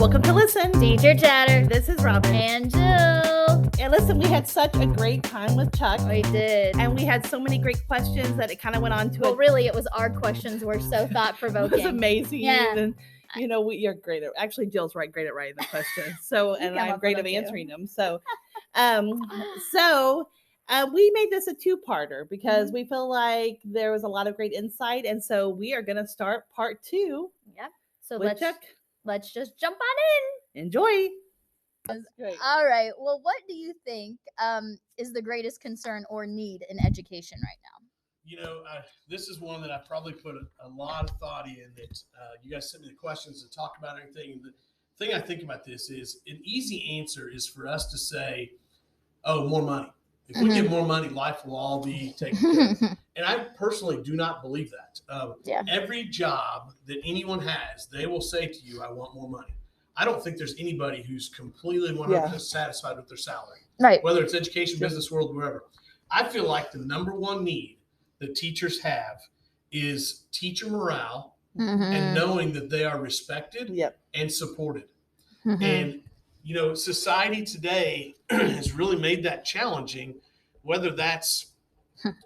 Welcome to Listen. Teacher Chatter. This is Robin. And Jill. And listen, we had such a great time with Chuck. We did. And we had so many great questions that it kind of went on to Well, really, it was our questions were so thought-provoking. It was amazing. Yeah. And, you're great at, actually, Jill's great at writing the questions. So, and I'm great at answering them. So, we made this a two-parter because we feel like there was a lot of great insight. And so we are going to start part 2. Yep. So let's just jump on in. Enjoy. That's great. All right. Well, what do you think is the greatest concern or need in education right now? This is one that I probably put a lot of thought in. That you guys sent me the questions to talk about everything. And the thing I think about this is an easy answer is for us to say, "Oh, more money. If we get more money, life will all be taken care of." And I personally do not believe that. Every job that anyone has, they will say to you, "I want more money." I don't think there's anybody who's completely 100% satisfied with their salary, right? Whether it's education, business world, wherever. I feel like the number one need that teachers have is teacher morale and knowing that they are respected and supported. And, society today has really made that challenging, whether that's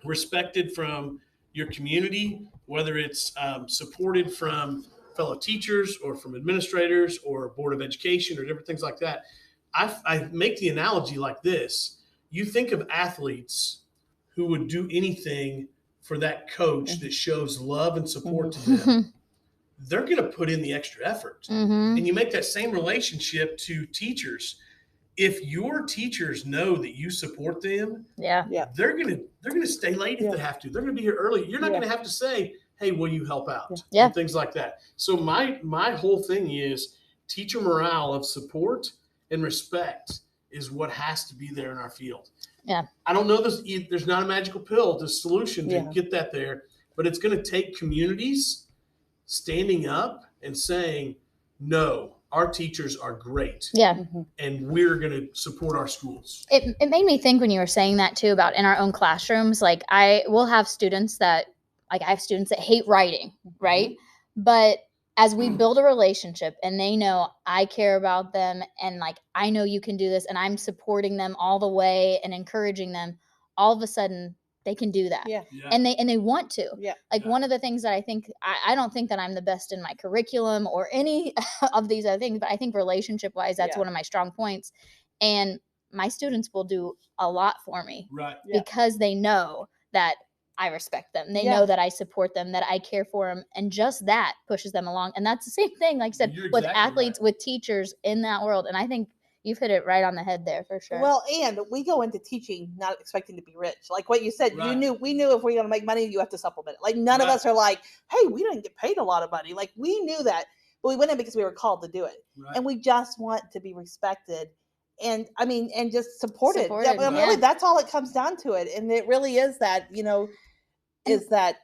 respected from your community, whether it's supported from fellow teachers or from administrators or board of education or different things like that. I make the analogy like this. You think of athletes who would do anything for that coach that shows love and support to them. They're going to put in the extra effort. And you make that same relationship to teachers. If your teachers know that you support them, they're going to stay late if they have to. They're going to be here early. You're not going to have to say, "Hey, will you help out?" And things like that. So my whole thing is teacher morale of support and respect is what has to be there in our field. Yeah. I don't know there's not a magical pill, the solution to get that there, but it's going to take communities standing up and saying, "No, our teachers are great. And we're going to support our schools." It made me think when you were saying that too about in our own classrooms, like we'll have students that I have students that hate writing, right? But as we build a relationship and they know I care about them and like, I know you can do this and I'm supporting them all the way and encouraging them, all of a sudden they can do that. And they want to. One of the things that I think, I don't think that I'm the best in my curriculum or any of these other things, but I think relationship wise, that's one of my strong points. And my students will do a lot for me because they know that I respect them. They know that I support them, that I care for them. And just that pushes them along. And that's the same thing, like I said, with athletes, with teachers in that world. And I think you've hit it right on the head there for sure. Well, and we go into teaching not expecting to be rich. Like what you said, we knew if we're going to make money, you have to supplement it. Like none of us are like, "Hey, we didn't get paid a lot of money." Like we knew that, but we went in because we were called to do it. And we just want to be respected. And and just supported. Really, that's all it comes down to it. And it really is that, is that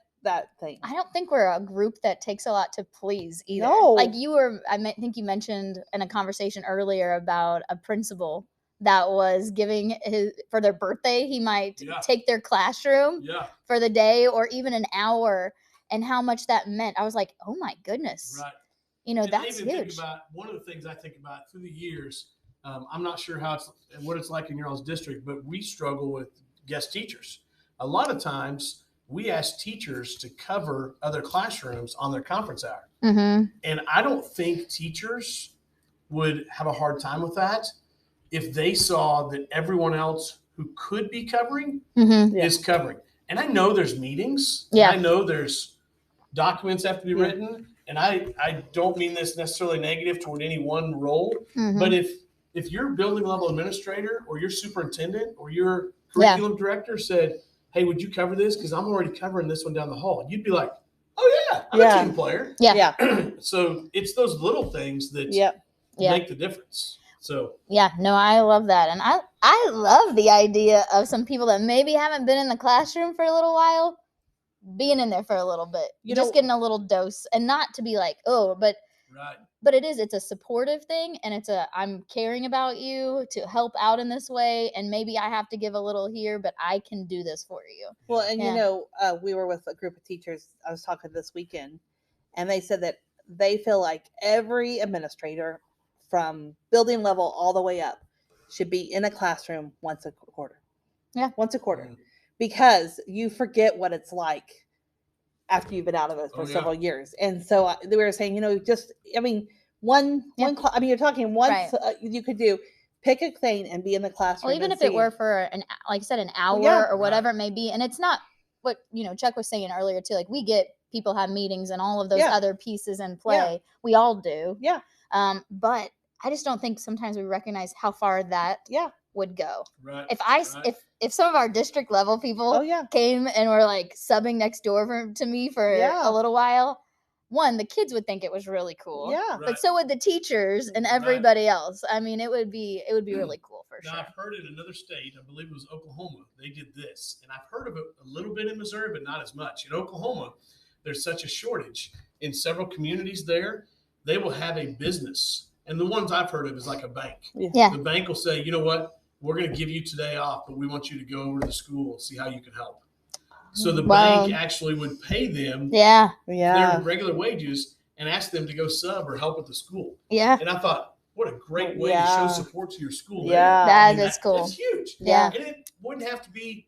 thing. I don't think we're a group that takes a lot to please either. No. Like I think you mentioned in a conversation earlier about a principal that was giving for their birthday, he might take their classroom for the day or even an hour, and how much that meant. I was like, oh my goodness. And that's huge. Think about, one of the things I think about through the years, I'm not sure what it's like in your all's district, but we struggle with guest teachers. A lot of times we ask teachers to cover other classrooms on their conference hour. And I don't think teachers would have a hard time with that if they saw that everyone else who could be covering is covering. And I know there's meetings. I know there's documents have to be written. And I don't mean this necessarily negative toward any one role, but if your building level administrator or your superintendent or your curriculum director said, "Hey, would you cover this? Because I'm already covering this one down the hall." You'd be like, "Oh yeah, I'm a team player." So it's those little things that make the difference. So I love that. And I love the idea of some people that maybe haven't been in the classroom for a little while, being in there for a little bit, just getting a little dose, and not to be like, "Oh," but it's a supportive thing, and I'm caring about you to help out in this way, and maybe I have to give a little here, but I can do this for you. Well, and we were with a group of teachers I was talking this weekend, and they said that they feel like every administrator from building level all the way up should be in a classroom once a quarter. Yeah. Once a quarter. Because you forget what it's like after you've been out of it for several years. And so we were saying, you're talking once you could do, pick a thing and be in the classroom. Well, even if it were for like I said, an hour or whatever it may be. And it's not what, Chuck was saying earlier too. Like we get people have meetings and all of those other pieces in play. Yeah. We all do. Yeah. But I just don't think sometimes we recognize how far that would go. Right. If some of our district level people came and were like subbing next door to me for a little while, one, the kids would think it was really cool. Yeah. Right. But so would the teachers and everybody else. I mean, it would be really cool for sure. Now, I've heard in another state, I believe it was Oklahoma, they did this. And I've heard of it a little bit in Missouri, but not as much. In Oklahoma, there's such a shortage in several communities there. They will have a business. And the ones I've heard of is like a bank. Yeah. The bank will say, you know what? We're going to give you today off, but we want you to go over to the school and see how you can help. So the bank actually would pay them their regular wages and ask them to go sub or help at the school. Yeah. And I thought, what a great way to show support to your school. Yeah. That is cool. It's huge. Yeah. And it wouldn't have to be,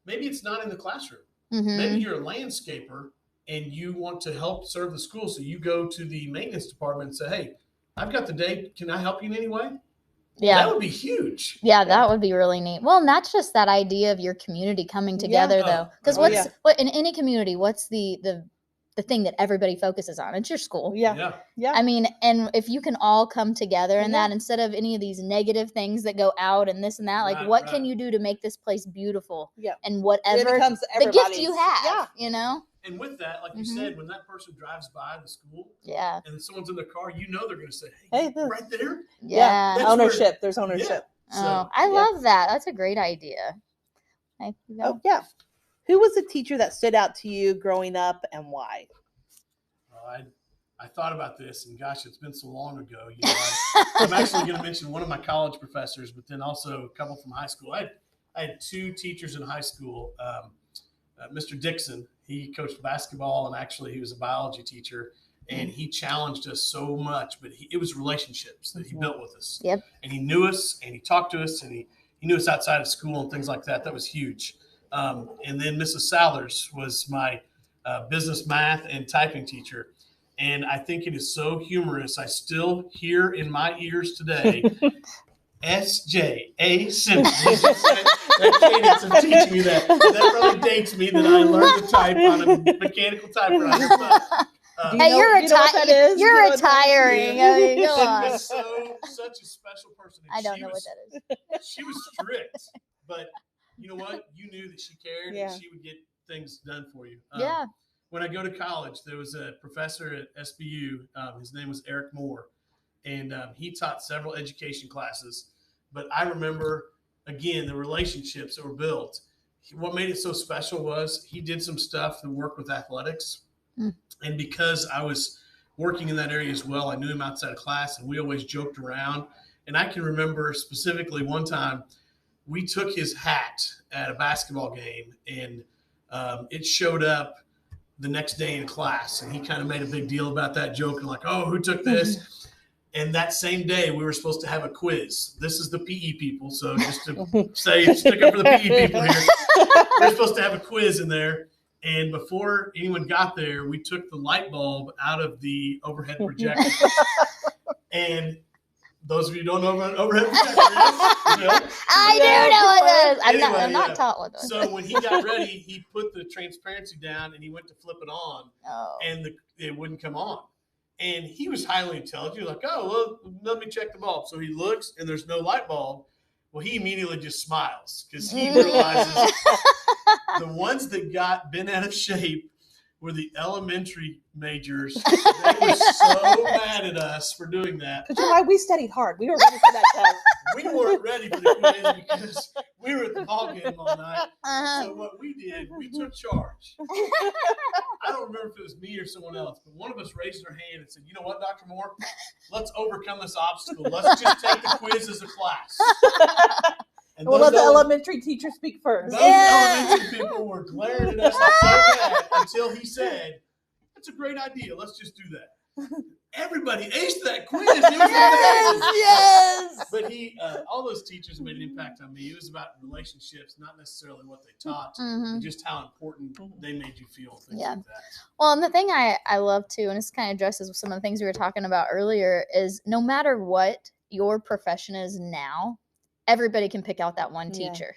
maybe it's not in the classroom. Mm-hmm. Maybe you're a landscaper and you want to help serve the school. So you go to the maintenance department and say, hey, I've got the day. Can I help you in any way? Yeah. That would be huge. Yeah, that would be really neat. Well, and that's just that idea of your community coming together, though. Because what in any community, what's the thing that everybody focuses on? It's your school. Yeah. I mean, and if you can all come together in that, instead of any of these negative things that go out and this and that, like what can you do to make this place beautiful? Yeah. And whatever the gift you have, And with that, like you said, when that person drives by the school, and someone's in their car, they're going to say, "Hey, right there." Yeah, ownership. There's ownership. Yeah. I love that. That's a great idea. Oh yeah. Who was the teacher that stood out to you growing up, and why? I thought about this, and gosh, it's been so long ago. I'm actually going to mention one of my college professors, but then also a couple from high school. I had two teachers in high school. Mr. Dixon, he coached basketball, and actually he was a biology teacher, and he challenged us so much, but it was relationships that he built with us. Yep. And he knew us, and he talked to us, and he knew us outside of school and things like that. That was huge. And then Mrs. Sallers was my business math and typing teacher. And I think it is so humorous. I still hear in my ears today, S.J.A. Simpson. That cadence of teaching me that. That probably dates me that I learned to type on a mechanical typewriter. You're retiring. I mean, go on. She was such a special person. I don't know what that is. She was strict, but you know what? You knew that she cared and she would get things done for you. When I go to college, there was a professor at SBU. His name was Eric Moore, and he taught several education classes. But I remember, again, the relationships that were built. What made it so special was he did some stuff to work with athletics. And because I was working in that area as well, I knew him outside of class, and we always joked around. And I can remember specifically one time we took his hat at a basketball game, and it showed up the next day in class. And he kind of made a big deal about that, joking like, oh, who took this? And that same day, we were supposed to have a quiz. This is the PE people. So just to say, stick up for the PE people here. We're supposed to have a quiz in there. And before anyone got there, we took the light bulb out of the overhead projector. And those of you who don't know what an overhead projector is, I do know what that is. I'm not taught what that is. So when he got ready, he put the transparency down and he went to flip it on. And it wouldn't come on. And he was highly intelligent, like, oh, well, let me check the bulb. So he looks, and there's no light bulb. Well, he immediately just smiles because he realizes the ones that got bent out of shape were the elementary majors. They were so mad at us for doing that. Because you're right, we studied hard. We were ready for that test. We weren't ready for the quiz because we were at the ball game all night. So what we did, we took charge. I don't remember if it was me or someone else, but one of us raised our hand and said, you know what, Dr. Moore? Let's overcome this obstacle. Let's just take the quiz as a class. And we'll let the elementary teacher speak first. Those elementary people were glaring at us so bad until he said, that's a great idea. Let's just do that. everybody aced that quiz. It was amazing. Yes. But all those teachers made an impact on me. It was about relationships, not necessarily what they taught, but just how important they made you feel. Things like that. Well, and the thing I love too, and this kind of addresses some of the things we were talking about earlier, is no matter what your profession is now, everybody can pick out that one teacher.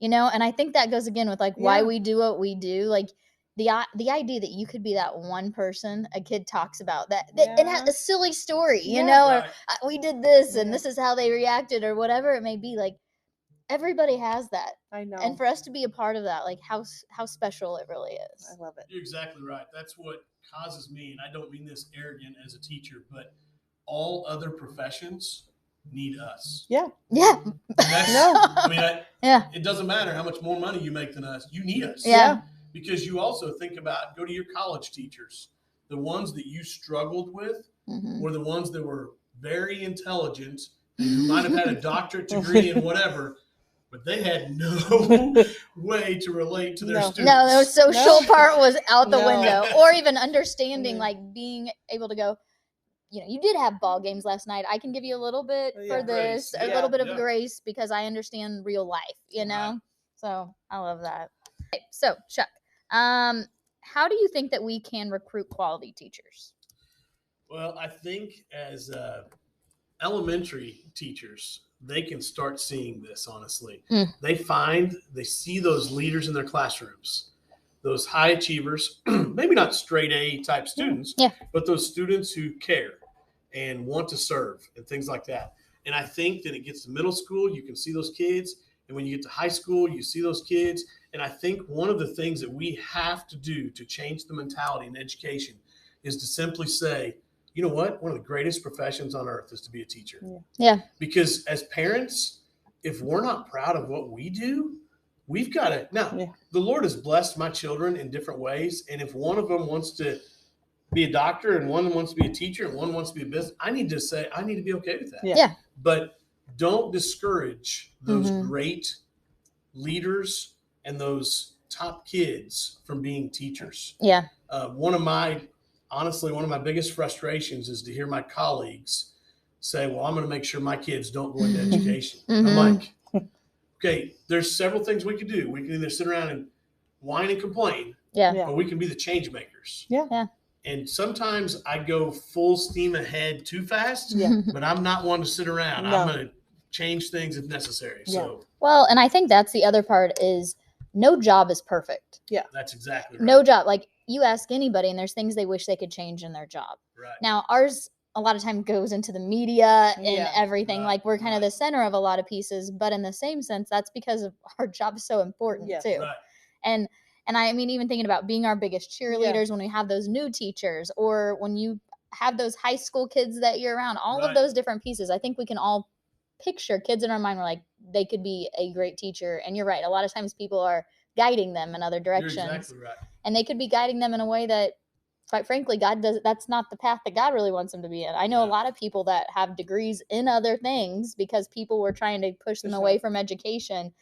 You know, and I think that goes again with like why we do what we do. Like the idea that you could be that one person a kid talks about that it has a silly story, you know, or we did this and this is how they reacted or whatever it may be. Like everybody has that. I know. And for us to be a part of that, like how special it really is. I love it. You're exactly right. That's what causes me, and I don't mean this arrogant as a teacher, but all other professions need us. Yeah. I mean, it doesn't matter how much more money you make than us. You need us. Yeah. Because you also think about, go to your college teachers. The ones that you struggled with were the ones that were very intelligent and who might have had a doctorate degree in whatever, but they had no way to relate to their students. No, the social part was out the window. Or even understanding, like being able to go, you know, you did have ball games last night. I can give you a little bit for this, a little bit of grace because I understand real life, you know? So I love that. Okay, so Chuck, how do you think that we can recruit quality teachers? Well, I think as elementary teachers, they can start seeing this, honestly. They see those leaders in their classrooms, those high achievers, maybe not straight A type students, but those students who care and want to serve and things like that. And I think that it gets to middle school, you can see those kids. And when you get to high school, you see those kids. And I think one of the things that we have to do to change the mentality in education is to simply say, you know what? One of the greatest professions on earth is to be a teacher. Yeah. Because as parents, if we're not proud of what we do, we've got to. Now, the Lord has blessed my children in different ways. And if one of them wants to be a doctor and one wants to be a teacher and one wants to be a business, I need to be okay with that. Yeah. But don't discourage those great leaders and those top kids from being teachers. Yeah. One of my biggest frustrations is to hear my colleagues say, well, I'm going to make sure my kids don't go into education. I'm like, okay, there's several things we can do. We can either sit around and whine and complain, or we can be the change makers. Yeah. And sometimes I go full steam ahead too fast, but I'm not one to sit around. I'm going to change things if necessary. So, well, and I think that's the other part is no job is perfect. Yeah. That's exactly right. No job. Like you ask anybody and there's things they wish they could change in their job. Right. Now ours a lot of time goes into the media and everything. Like we're kind of the center of a lot of pieces, but in the same sense, that's because of our job is so important too. Right. And I mean, even thinking about being our biggest cheerleaders when we have those new teachers or when you have those high school kids that you're around, all of those different pieces, I think we can all picture kids in our mind were like, they could be a great teacher. And you're right. A lot of times people are guiding them in other directions. You're exactly right. And they could be guiding them in a way that, quite frankly, that's not the path that God really wants them to be in. I know a lot of people that have degrees in other things because people were trying to push them away from education.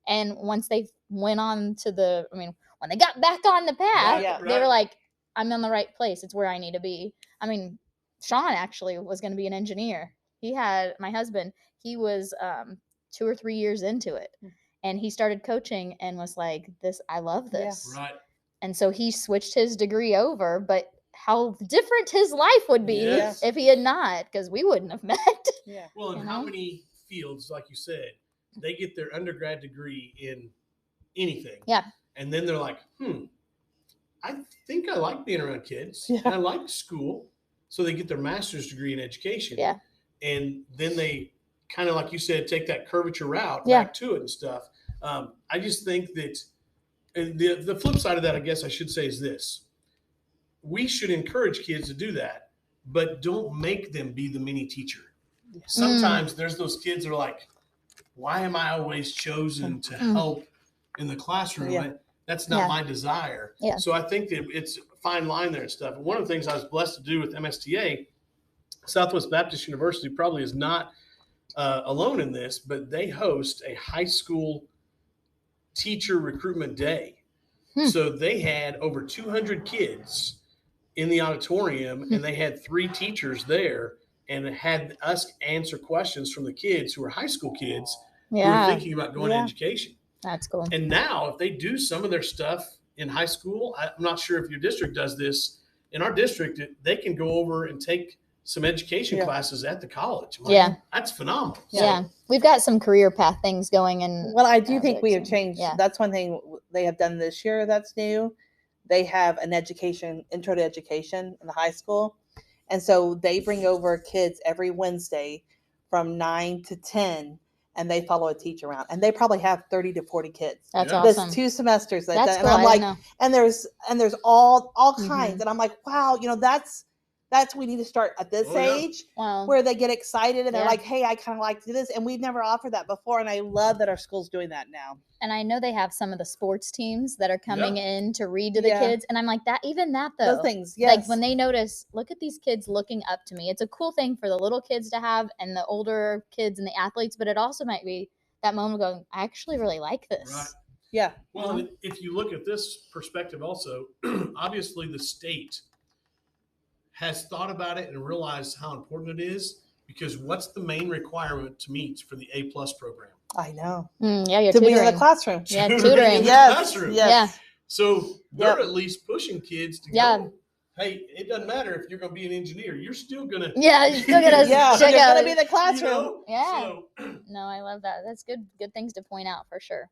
And once they went on to when they got back on the path, they were like, I'm in the right place. It's where I need to be. I mean, Sean actually was going to be an engineer. My husband, he was 2 or 3 years into it. And he started coaching and was like, I love this. Right. And so he switched his degree over, but how different his life would be if he had not, because we wouldn't have met. Yeah. Well, and how many fields, like you said, they get their undergrad degree in anything. Yeah. And then they're like, I think I like being around kids. Yeah. And I like school. So they get their master's degree in education. Yeah. And then they kind of, like you said, take that curvature route back to it and stuff. I just think that the flip side of that, I guess I should say, is this. We should encourage kids to do that, but don't make them be the mini teacher. Sometimes there's those kids that are like, why am I always chosen to help in the classroom? Yeah. That's not my desire. Yeah. So I think that it's a fine line there and stuff. And one of the things I was blessed to do with MSTA, Southwest Baptist University probably is not alone in this, but they host a high school teacher recruitment day. So they had over 200 kids in the auditorium, and they had 3 teachers there and had us answer questions from the kids who were high school kids who were thinking about going to education. That's cool. And now if they do some of their stuff in high school, I'm not sure if your district does this. In our district, they can go over and take some education classes at the college. Like, that's phenomenal. Yeah. We've got some career path things going. And well, I do think we have changed. That's one thing they have done this year that's new. They have an intro to education in the high school. And so they bring over kids every Wednesday from 9 to 10, and they follow a teacher around. And they probably have 30 to 40 kids. That's awesome. There's 2 semesters. That's and cool. I'm like, and there's all kinds. Mm-hmm. And I'm like, wow, that's we need to start at this age where they get excited and they're like, hey, I kind of like to do this. And we've never offered that before. And I love that our school's doing that now. And I know they have some of the sports teams that are coming in to read to the kids. And I'm like, even that though. Those things, yes. Like when they notice, look at these kids looking up to me. It's a cool thing for the little kids to have and the older kids and the athletes, but it also might be that moment of going, I actually really like this. Right. Yeah. Well, if you look at this perspective also, obviously the state has thought about it and realized how important it is, because what's the main requirement to meet for the A+ program? I know. You're to tutoring. be in the classroom. Yeah, tutoring. Classroom. Yes. So they're at least pushing kids to go, hey, it doesn't matter if you're going to be an engineer. You're still going to. Yeah, you're still going to check you're out. going to be in the classroom. Yeah. No, I love that. That's good things to point out for sure.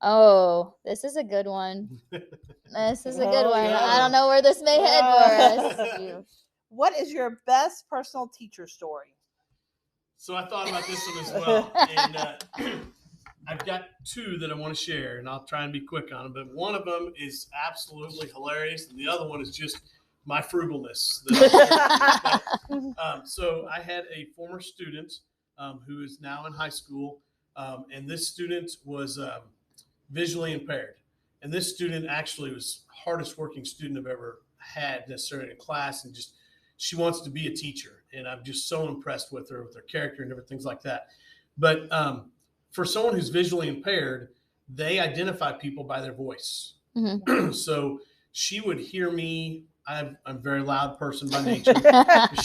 Oh, this is a good one. This is a good one. Yeah. I don't know where this may head for us. What is your best personal teacher story? So I thought about this one as well. And I've got 2 that I want to share, and I'll try and be quick on them. But one of them is absolutely hilarious, and the other one is just my frugalness. So I had a former student who is now in high school, and this student was visually impaired. And this student actually was the hardest working student I've ever had necessarily in class, and just she wants to be a teacher. And I'm just so impressed with her character and different things like that. But for someone who's visually impaired, they identify people by their voice. Mm-hmm. So she would hear me. I'm a very loud person by nature.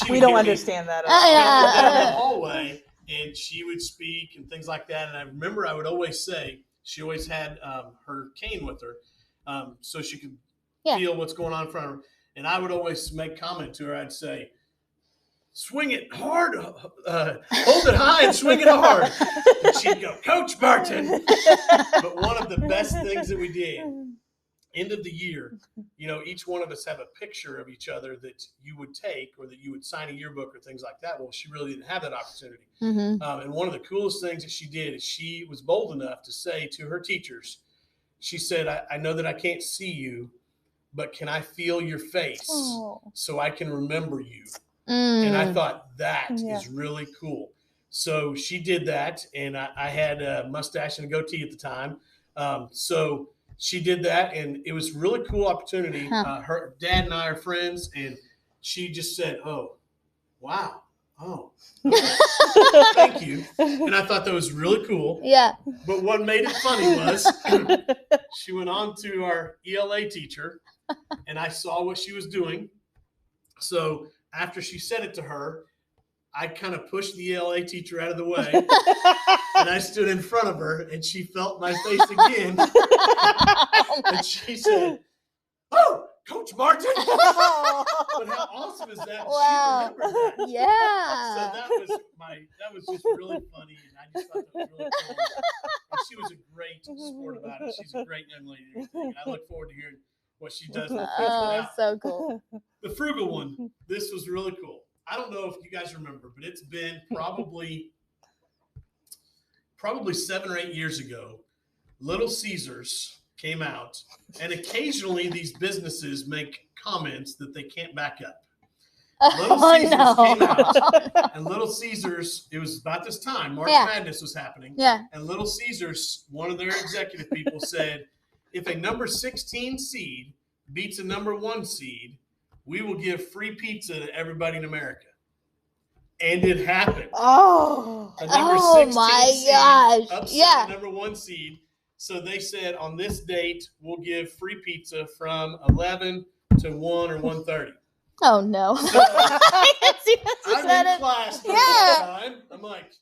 We don't understand that. Down the hallway, and she would speak and things like that. And I remember I would always say, she always had her cane with her, so she could feel what's going on in front of her. And I would always make comment to her. I'd say, swing it hard, hold it high and swing it hard. And she'd go, Coach Martin. But one of the best things that we did, end of the year, each one of us have a picture of each other that you would take or that you would sign a yearbook or things like that. Well, she really didn't have that opportunity. Mm-hmm. And one of the coolest things that she did is she was bold enough to say to her teachers, she said, I know that I can't see you, but can I feel your face so I can remember you? And I thought that is really cool. So she did that, and I had a mustache and a goatee at the time. So she did that, and it was a really cool opportunity. Her dad and I are friends, and she just said, oh, wow. Oh, okay. Thank you. And I thought that was really cool. Yeah. But what made it funny was she went on to our ELA teacher, and I saw what she was doing. So after she said it to her, I kind of pushed the ELA teacher out of the way, and I stood in front of her, and she felt my face again. And she said, oh, Coach Martin. But how awesome is that? Wow. She remembered that. Yeah. So that was just really funny, and I just thought that was really cool. And she was a great sport about it. She's a great young lady and everything. I look forward to hearing what she does in the future. Oh, so cool. The frugal one, this was really cool. I don't know if you guys remember, but it's been probably 7 or 8 years ago. Little Caesars came out, and occasionally these businesses make comments that they can't back up. Little Caesars came out, and Little Caesars, it was about this time, March Madness was happening. Yeah. And Little Caesars, one of their executive people said, if a number 16 seed beats a number 1 seed, we will give free pizza to everybody in America. And it happened. Oh, a number 16 my seed gosh. upset the number 1 seed. So they said on this date, we'll give free pizza from 11 to to 1 or 1:30. Oh no. So, I'm in class during that time. I'm like,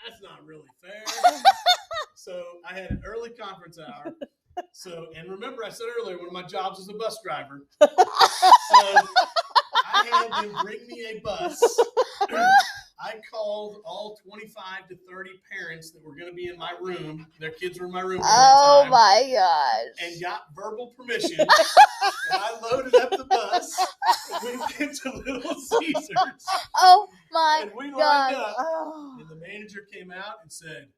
that's not really fair. So I had an early conference hour. So, and remember I said earlier, one of my jobs was a bus driver. So I had them bring me a bus. I called all 25 to 30 parents that were going to be in my room. Their kids were in my room. Oh my gosh. And got verbal permission. And I loaded up the bus. And we went to Little Caesars. Oh my And we gosh. lined up. And the manager came out and said,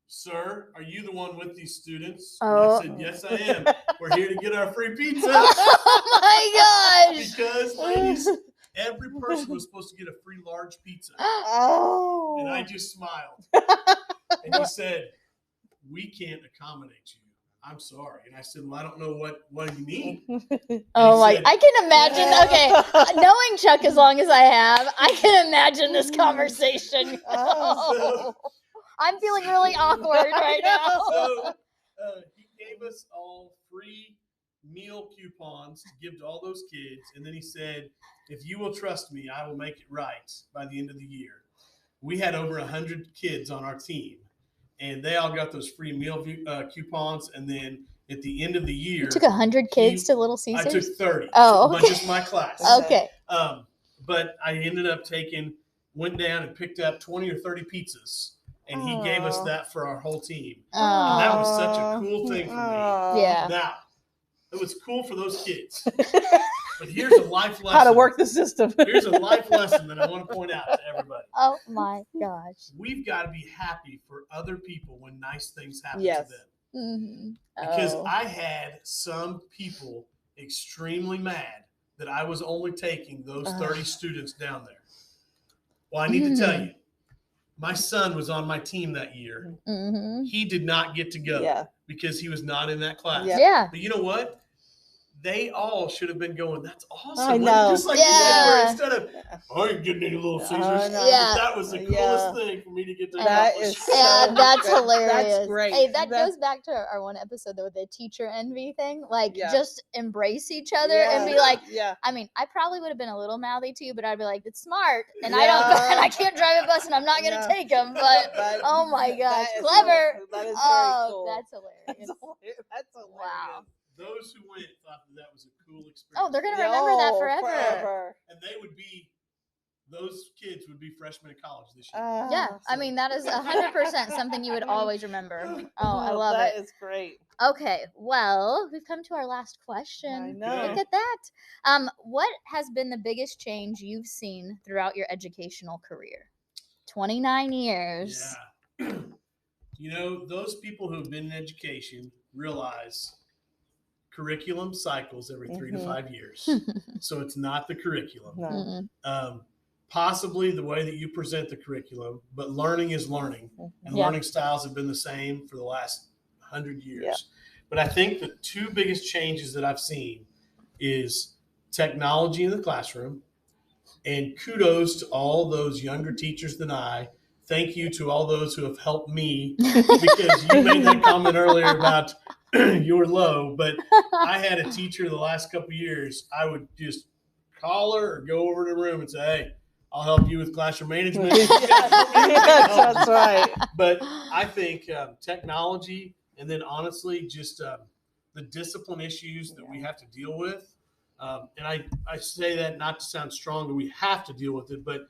sir, are you the one with these students? And I said, yes, I am. We're here to get our free pizza. Oh my gosh. Because, ladies, every person was supposed to get a free large pizza. Oh. And I just smiled. And he said, we can't accommodate you. I'm sorry. And I said, well, I don't know what you mean. Oh my, I can imagine. Okay. Knowing Chuck as long as I have, I can imagine this conversation. Oh. I'm feeling really awkward right now. So he gave us all free meal coupons to give to all those kids. And then he said, if you will trust me, I will make it right by the end of the year. We had over 100 kids on our team, and they all got those free meal coupons. And then at the end of the year, You took 100 kids to Little Caesars? I took 30. Oh, okay. Just my class. Okay. But I ended up went down and picked up 20 or 30 pizzas. And he gave us that for our whole team. And that was such a cool thing for me. Yeah. Now, it was cool for those kids. But here's a life lesson. How to work the system. Here's a life lesson that I want to point out to everybody. Oh my gosh. We've got to be happy for other people when nice things happen to them. Mm-hmm. Because I had some people extremely mad that I was only taking those 30 students down there. Well, I need to tell you, my son was on my team that year. Mm-hmm. He did not get to go because he was not in that class. Yeah. But you know what? They all should have been going, that's awesome. I know. Just like you were, instead of, I ain't getting any Little Caesars. That was the coolest thing for me to get to accomplish. That's hilarious. That's great. Hey, that goes back to our one episode though, with the teacher envy thing. Like, just embrace each other and be like, I mean, I probably would have been a little mouthy too, but I'd be like, it's smart. And I can't drive a bus and I'm not going to take them. But, oh my gosh, clever. That is very cool. That's hilarious. That's hilarious. Wow. Those who went thought that was a cool experience. Oh, they're going to remember that forever. And those kids would be freshmen in college this year. I mean, that is 100% something you would always remember. Oh, I love it. That is great. Okay, well, we've come to our last question. I know. Look at that. What has been the biggest change you've seen throughout your educational career? 29 years. Yeah. You know, those people who have been in education realize curriculum cycles every 3 to 5 years. So it's not the curriculum. No. Possibly the way that you present the curriculum, but learning is learning. And learning styles have been the same for the last 100 years. Yeah. But I think the two biggest changes that I've seen is technology in the classroom, and kudos to all those younger teachers than I. Thank you to all those who have helped me, because you made that comment earlier about you're low, but I had a teacher the last couple of years. I would just call her or go over to the room and say, hey, I'll help you with classroom management. That's right. But I think technology, and then honestly, just the discipline issues that we have to deal with. And I say that not to sound strong that we have to deal with it, but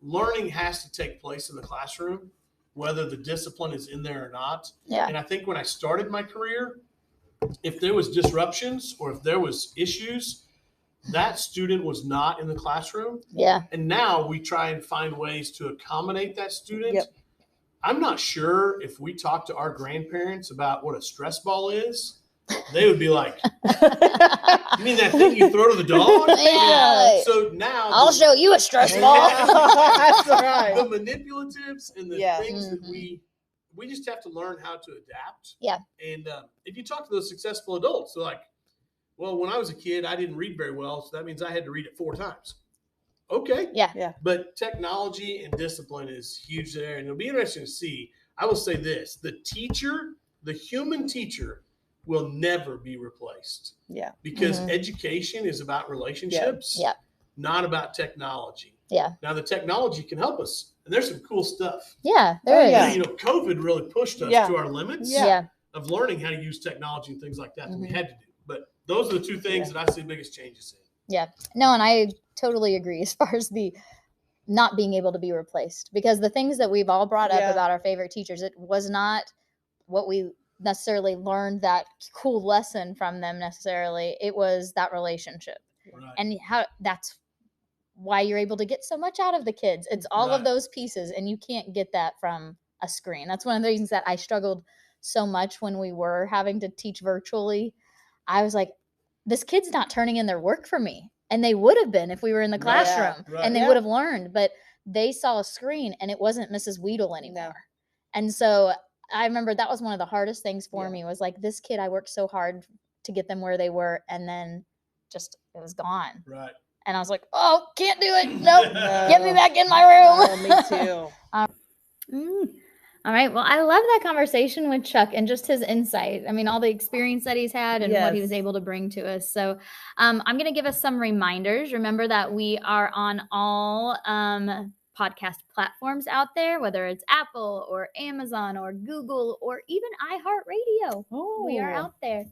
learning has to take place in the classroom, whether the discipline is in there or not. Yeah. And I think when I started my career, if there was disruptions or if there was issues, that student was not in the classroom. Yeah. And now we try and find ways to accommodate that student. Yep. I'm not sure if we talk to our grandparents about what a stress ball is, they would be like, you mean that thing you throw to the dog? Yeah. So now I'll show you a stress ball. That's right. The manipulatives and the things that we just have to learn how to adapt. Yeah. And if you talk to those successful adults, they're like, well, when I was a kid, I didn't read very well, so that means I had to read it 4 times. Okay. Yeah. But technology and discipline is huge there. And it'll be interesting to see. I will say this, the human teacher will never be replaced. Yeah. Because education is about relationships, not about technology. Yeah. Now the technology can help us, and there's some cool stuff. Yeah, there is. Yeah. You know, COVID really pushed us to our limits of learning how to use technology and things like that we had to do. But those are the two things that I see the biggest changes in. Yeah. No, and I totally agree as far as the not being able to be replaced, because the things that we've all brought up about our favorite teachers, it was not what we necessarily learned that cool lesson from them necessarily. It was that relationship. Right. And how that's why you're able to get so much out of the kids. It's all of those pieces, and you can't get that from a screen. That's one of the reasons that I struggled so much when we were having to teach virtually. I was like, this kid's not turning in their work for me. And they would have been if we were in the classroom and they would have learned, but they saw a screen and it wasn't Mrs. Weedle anymore. No. And so I remember that was one of the hardest things for me, was like, this kid, I worked so hard to get them where they were, and then just it was gone. Right. And I was like, oh, can't do it. Nope. Get me back in my room. Me too. All right. Well, I love that conversation with Chuck and just his insight. I mean, all the experience that he's had and what he was able to bring to us. So I'm going to give us some reminders. Remember that we are on all podcast platforms out there, whether it's Apple or Amazon or Google or even iHeartRadio. Oh. We are out there.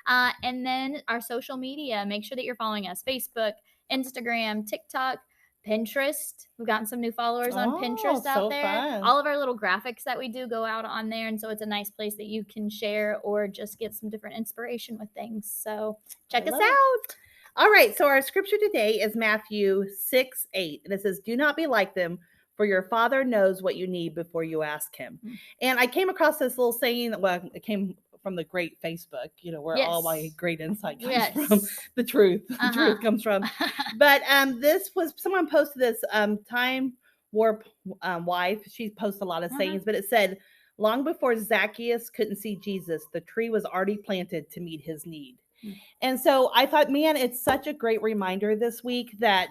And then our social media, make sure that you're following us: Facebook, Instagram, TikTok, Pinterest. We've gotten some new followers on Pinterest out there. Fun. All of our little graphics that we do go out on there. And so it's a nice place that you can share or just get some different inspiration with things. So check us out. All right. So our scripture today is Matthew 6:8. And it says, do not be like them, for your Father knows what you need before you ask him. Mm-hmm. And I came across this little saying, well, it came from the great Facebook, you know, where all my great insight comes from. The truth. The truth comes from. But this was, someone posted this, Time Warp wife. She posts a lot of sayings, but it said, long before Zacchaeus couldn't see Jesus, the tree was already planted to meet his need. Mm-hmm. And so I thought, man, it's such a great reminder this week that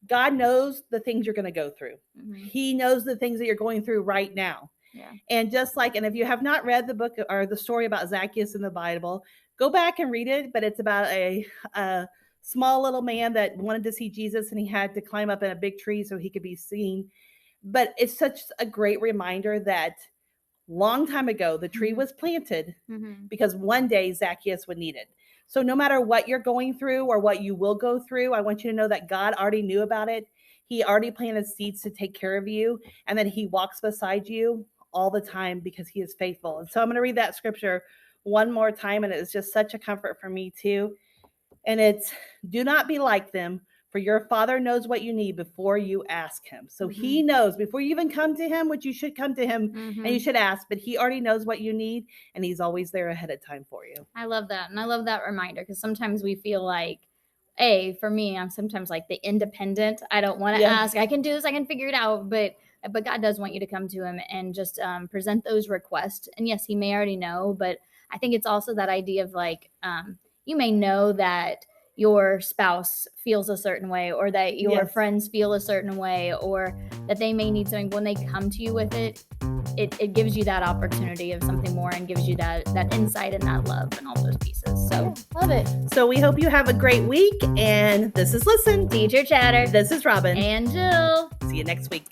God knows the things you're going to go through. Mm-hmm. He knows the things that you're going through right now. Yeah. And just like, and if you have not read the book or the story about Zacchaeus in the Bible, go back and read it. But it's about a small little man that wanted to see Jesus, and he had to climb up in a big tree so he could be seen. But it's such a great reminder that long time ago, the tree was planted because one day Zacchaeus would need it. So no matter what you're going through or what you will go through, I want you to know that God already knew about it. He already planted seeds to take care of you, and that he walks beside you all the time because he is faithful. And so I'm going to read that scripture one more time, and it's just such a comfort for me too. And it's, do not be like them, for your Father knows what you need before you ask him. So he knows before you even come to him, which you should come to him and you should ask, but he already knows what you need, and he's always there ahead of time for you. I love that. And I love that reminder, because sometimes we feel like, for me, I'm sometimes like the independent. I don't want to ask. I can do this. I can figure it out. But God does want you to come to him and just present those requests. And yes, he may already know, but I think it's also that idea of like, you may know that your spouse feels a certain way, or that your friends feel a certain way, or that they may need something. When they come to you with it, it gives you that opportunity of something more, and gives you that insight and that love and all those pieces. So love it. So we hope you have a great week. And this is Listen, Teacher Chatter. This is Robin and Jill. See you next week.